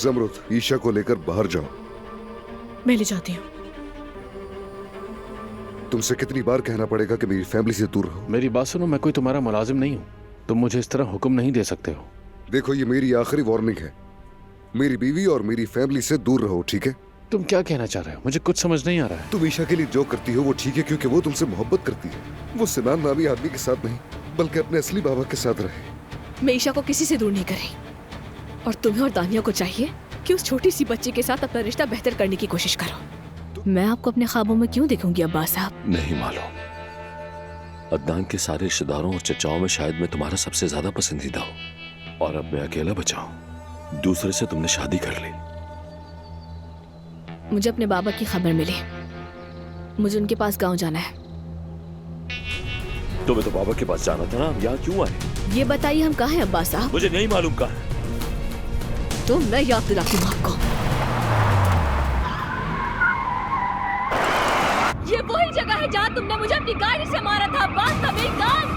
जमरुद, ईशा को लेकर बाहर जाओ। मैं ले जाती हूँ। तुमसे कितनी बार कहना पड़ेगा कि मेरी फैमिली से दूर रहो? मेरी बात सुनो, मैं कोई तुम्हारा मुलाजिम नहीं हूँ। तुम मुझे इस तरह हुक्म नहीं दे सकते हो। देखो, ये मेरी आखिरी वार्निंग है। मेरी बीवी और मेरी फैमिली से दूर रहो, ठीक है? तुम क्या कहना चाह रहे हो? मुझे कुछ समझ नहीं आ रहा है। तुम ईशा के लिए जो करती हो वो ठीक है, क्योंकि वो तुमसे मोहब्बत करती है। वो सिनान नामी आदमी के साथ नहीं, बल्कि अपने असली बाबा के साथ रहे। मैं ईशा को किसी से दूर नहीं कर रही, और तुम्हें और दानिया को चाहिए कि उस छोटी सी बच्ची के साथ अपना रिश्ता बेहतर करने की कोशिश करो। मैं आपको अपने ख्वाबों में क्यों देखूंगी अब्बास साहब? नहीं मालूम। अदनान के सारे रिश्तेदारों और चचाओं में शायद मैं तुम्हारा सबसे ज्यादा पसंदीदा हूँ, और अब मैं अकेला बचा हूँ। दूसरे से तुमने शादी कर ली। मुझे अपने बाबा की खबर मिली। मुझे उनके पास गांव जाना है। तुम्हें तो बाबा के पास जाना था ना, यहाँ क्यों आए? ये बताइए हम कहाँ हैं अब्बास साहब? मुझे नहीं मालूम कहाँ है। तो मैं याद दिलाती हूँ आपको। ये वही जगह है जहाँ तुमने मुझे अपनी गाड़ी से मारा था अब्बास का बेईमान।